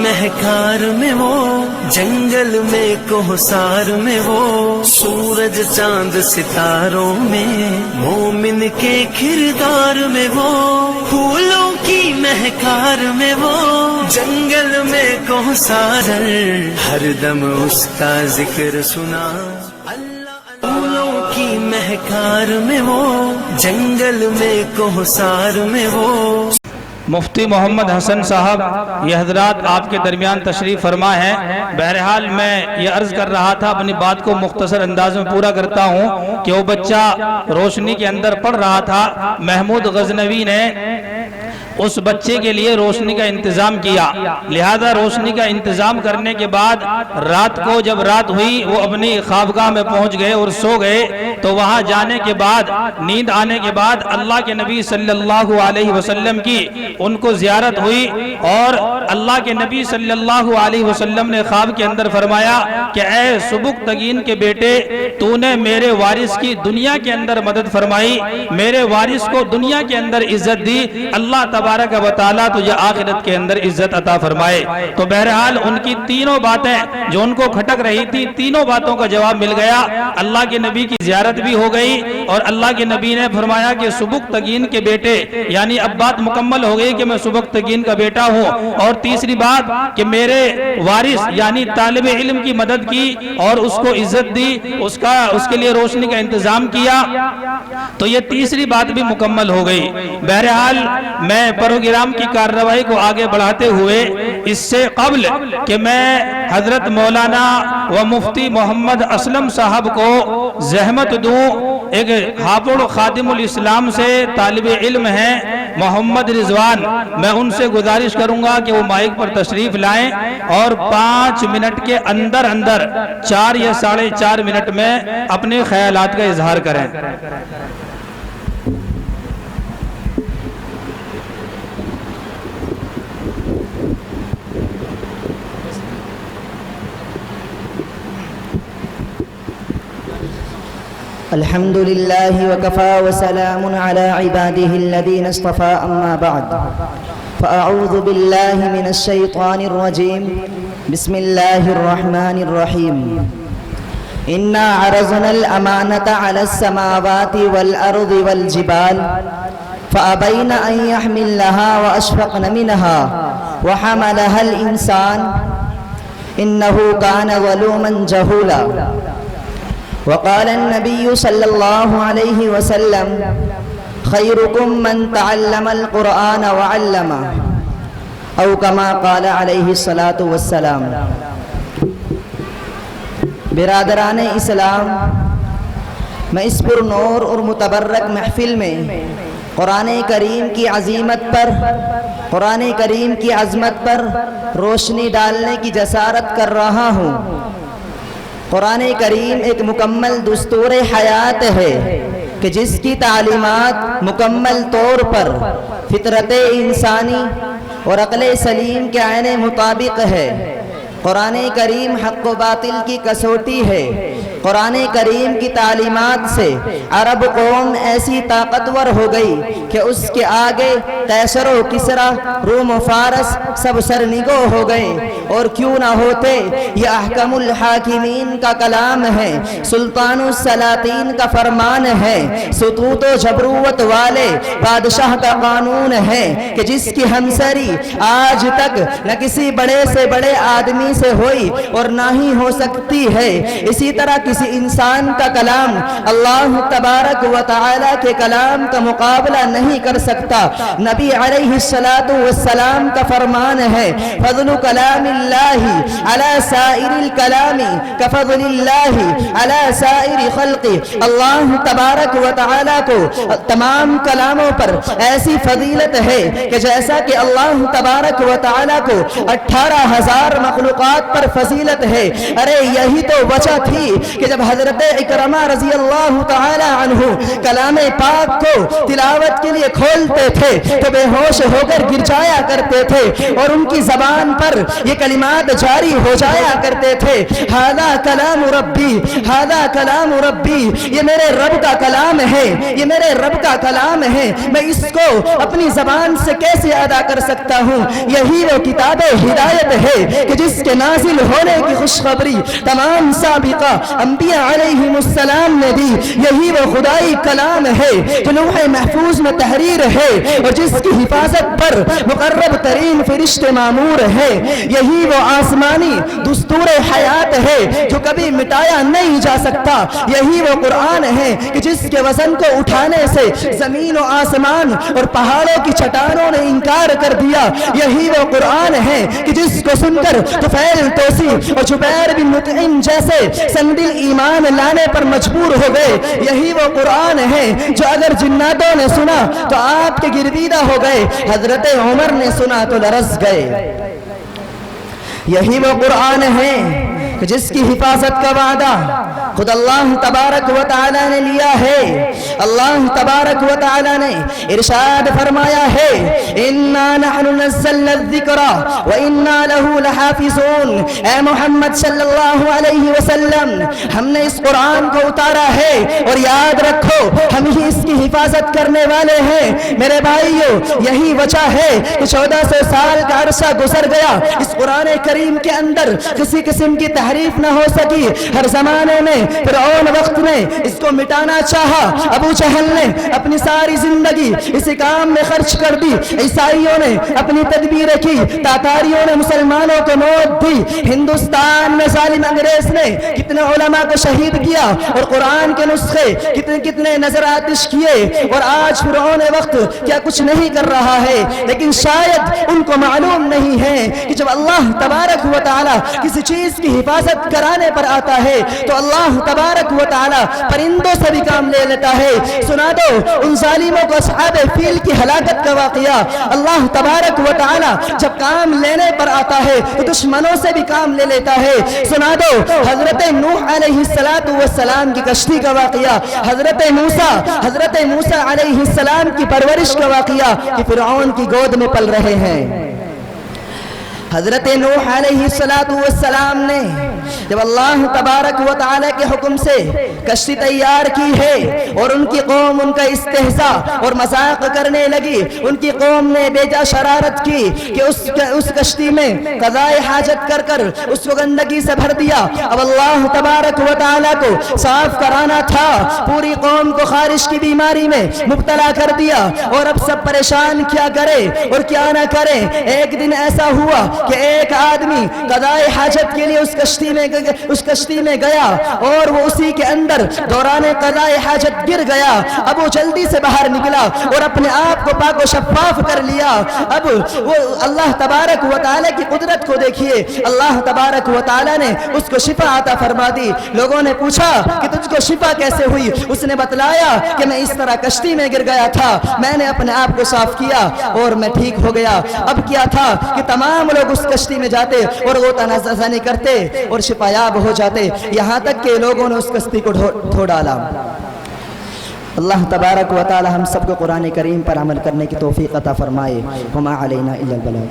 مہکار میں وہ، جنگل میں کوہسار میں وہ، سورج چاند ستاروں میں، مومن کے کردار میں وہ، پھولوں کی مہکار میں وہ، جنگل میں کوہسار، ہر دم اس کا ذکر سنا، پھولوں کی مہکار میں وہ، جنگل میں کوہسار میں وہ۔ مفتی محمد حسن صاحب یہ حضرات آپ کے درمیان تشریف فرما ہیں۔ بہرحال میں یہ عرض کر رہا تھا، اپنی بات کو مختصر انداز میں پورا کرتا ہوں کہ وہ بچہ روشنی کے اندر پڑھ رہا تھا، محمود غزنوی نے اس بچے کے لیے روشنی کا انتظام کیا، لہذا روشنی کا انتظام کرنے کے بعد رات کو جب رات ہوئی وہ اپنی خوابگاہ میں پہنچ گئے اور سو گئے، تو وہاں جانے کے بعد نیند آنے کے بعد اللہ کے نبی صلی اللہ علیہ وسلم کی ان کو زیارت ہوئی، اور اللہ کے نبی صلی اللہ علیہ وسلم نے خواب کے اندر فرمایا کہ اے سبکتگین کے بیٹے، تو نے میرے وارث کی دنیا کے اندر مدد فرمائی، میرے وارث کو دنیا کے اندر عزت دی، اللہ تبارک و تعالیٰ تجھے آخرت کے اندر عزت عطا فرمائے۔ تو بہرحال ان کی تینوں باتیں جو ان کو کھٹک رہی تھی، تینوں باتوں کا جواب مل گیا، اللہ کے نبی کی زیارت بھی ہو گئی، اور اللہ کے نبی نے فرمایا کہ سبکتگین کے بیٹے، یعنی اب بات مکمل ہو گئی کہ میں سبکتگین کا بیٹا ہوں، اور تیسری بات کہ میرے وارث یعنی طالب علم کی مدد کی اور اس کو عزت دی، اس کے لیے روشنی کا انتظام کیا، تو یہ تیسری بات بھی مکمل ہو گئی۔ بہرحال میں پروگرام کی کارروائی کو آگے بڑھاتے ہوئے اس سے قبل کہ میں حضرت مولانا و مفتی محمد اسلم صاحب کو زحمت دوں، ایک حافظ خادم الاسلام سے طالب علم ہیں محمد رضوان، میں ان سے گزارش کروں گا کہ وہ مائک پر تشریف لائیں اور 5 منٹ کے اندر 4 یا 4.5 منٹ میں اپنے خیالات کا اظہار کریں۔ الحمد لله وكفى وسلام على عباده الذين اصطفى أما بعد فأعوذ بالله من الشيطان الرجيم بسم الله الرحمن الرحيم إنا عرضنا الأمانة على السماوات والأرض والجبال فأبين أن يحملنها وأشفقن منها وحملها الإنسان إنه كان ظلوما جهولا وقال النبي صلى الله عليه وسلم خيركم من تعلم القرآن وعلمه أو كما قال عليه الصلاة والسلام۔ برادران اسلام، میں اس پر نور اور متبرک محفل میں قرآن کریم کی عظیمت پر، قرآن کریم کی عظمت پر روشنی ڈالنے کی جسارت کر رہا ہوں۔ قرآن کریم ایک مکمل دستور حیات ہے کہ جس کی تعلیمات مکمل طور پر فطرت انسانی اور عقل سلیم کے عین مطابق ہے۔ قرآن کریم حق و باطل کی کسوٹی ہے۔ قرآن کریم کی تعلیمات سے عرب قوم ایسی طاقتور ہو گئی کہ اس کے آگے قیصر و کسریٰ، روم و فارس سب سرنگو ہو گئے، اور کیوں نہ ہوتے، یہ احکم الحاکمین کا کلام ہے، سلطان السلاطین کا فرمان ہے، سطوت و جبروت والے بادشاہ کا قانون ہے کہ جس کی ہمسری آج تک نہ کسی بڑے سے بڑے آدمی سے ہوئی اور نہ ہی ہو سکتی ہے۔ اسی طرح کسی انسان کا کلام اللہ تبارک و تعالی کے کلام کا مقابلہ نہیں کر سکتا۔ نبی علیہ السلام کا فرمان ہے فضل کلام اللہ علی سائر الکلام کفضل اللہ علی سائر خلق۔ اللہ تبارک و تعالی کو تمام کلاموں پر ایسی فضیلت ہے کہ جیسا کہ اللہ تبارک و تعالی کو 18,000 مخلوقات پر فضیلت ہے۔ ارے یہی تو وجہ تھی کہ جب حضرت اکرمہ رضی اللہ تعالی عنہ کلام پاک کو تلاوت کے لیے کھولتے تھے تو بے ہوش ہو کر گر جایا کرتے تھے، اور ان کی زبان پر یہ कलिमात जारी हो जाया करते थे, हादा कलाम रब्बी, हादा कलाम रब्बी, ये मेरे रब का कलाम है, ये मेरे रब का कलाम है, मैं इसको अपनी ज़बान से कैसे अदा कर सकता हूँ। यही वो किताब हिदायत है कि जिसके नाजिल होने की खुशखबरी तमाम साबिका अंबिया अलैहिमुस्सलाम ने दी। यही वो खुदाई कलाम है जो लौह महफूज में तहरीर है और जिसकी हिफाजत पर मुकर्रब तरीन फरिश्ते मामूर है। यही वो आसमानी दुस्तूर हयात है जो कभी मिटाया नहीं जा सकता। यही वो कुरान है कि जिसके वजन को उठाने से जमीन और आसमान और पहाड़ों की चट्टानों ने इनकार कर दिया। यही वो कुरान है कि जिसको सुनकर तुफैल तोसी और जुबैर बिन मुतइम जैसे संदिल ईमान लाने पर मजबूर हो गए। यही वो कुरान है जो अगर जिन्नातों ने सुना तो आपके गिरदीदा हो गए, हजरत उमर ने सुना तो लरस गए। यही वो कुरान है कि जिसकी हिफाजत का वादा खुद अल्लाह तबारक व तआला ने लिया है। अल्लाह तबारक व तआला ने इरशाद फरमाया है, इन्ना नहनु नज़्ज़लना ज़िक्रा व इन्ना लहू लहाफ़िज़ून। ए मोहम्मद सल्लल्लाहु अलैहि वसल्लम, हमने इस कुरान को उतारा है और याद रखो हम ही इसकी हिफाजत करने वाले हैं। मेरे भाइयों, यही वजह है कि 1400 साल का अरसा गुजर गया, इस कुरान करीम के अंदर किसी किस्म की तहरीफ न हो सकी। हर जमाने में फिरौन वक्त में इसको मिटाना चाहा, अबू जहल ने अपनी सारी जिंदगी इसी काम में खर्च कर दी, ईसाइयों ने अपनी तदबीरें की, तातारियों ने मुसलमानों को मौत दी, हिंदुस्तान में जालिम अंग्रेज ने कितने उलमा को शहीद किया और कुरान के नुस्खे कितने कितने नजर आतिश किए। और आज फिरौन वक्त क्या कुछ नहीं कर रहा है, लेकिन शायद उनको मालूम नहीं है कि जब अल्लाह तबारक व तआला किसी चीज की हिफाजत कराने पर आता है तो अल्लाह तबारक व तआला परिंदों से भी काम ले लेता है। सुना दो उन जालिमों को असहाबे फील की हलाकत का वाकया। अल्लाह तबारक व तआला जब काम लेने पर आता है तो दुश्मनों से भी काम ले लेता है। सुना दो हजरत नूह अलैहिस्सलातु वस्सलाम की कश्ती का वाकया, हजरत मूसा अलैहिस्सलाम की परवरिश का वाकया कि फिरौन की गोद में पल रहे हैं। हजरत नूह अलैहिस्सलातु वस्सलाम ने जब अल्लाह तबारक व तआला के हुक्म से कश्ती तैयार की है और उनकी कौम उनका इस्तेहज़ा और मजाक करने लगी, उनकी कौम ने बेजा शरारत की कि उस कश्ती में क़ज़ाए हाजत कर कर उसको गंदगी से भर दिया। अब अल्लाह तबारक व तआला को साफ कराना था, पूरी कौम को खारिश की बीमारी में मुब्तला कर दिया और अब सब परेशान क्या करे और क्या ना करे। एक दिन ऐसा हुआ कि एक आदमी क़ज़ाए हाजत के लिए उस कश्ती में गया और वो उसी के अंदर दौराने क़ज़ाए हाजत गिर गया। अब वो जल्दी से बाहर निकला और अपने आप को पाक व शफ़ाफ कर लिया। अब वो अल्लाह तबारक व तआला की कुदरत को देखिए, अल्लाह तबारक व तआला ने उसको शिफा अता फरमा दी। लोगों ने पूछा कि तुझको शिफा कैसे हुई? उसने बतलाया कि मैं इस तरह कश्ती में गिर गया था, मैंने अपने आप को साफ किया और मैं ठीक हो गया। अब क्या था कि तमाम लोग उस कश्ती में जाते और वो तनाज़ानी करते और शिफायाब हो जाते, यहाँ तक कि लोगों ने उस कश्ती को धो डाला। अल्लाह तबारक व तआला हम सबको कुरान करीम पर अमल करने की तौफीक अता फरमाए। वमा अलैना इल्लल बलाग।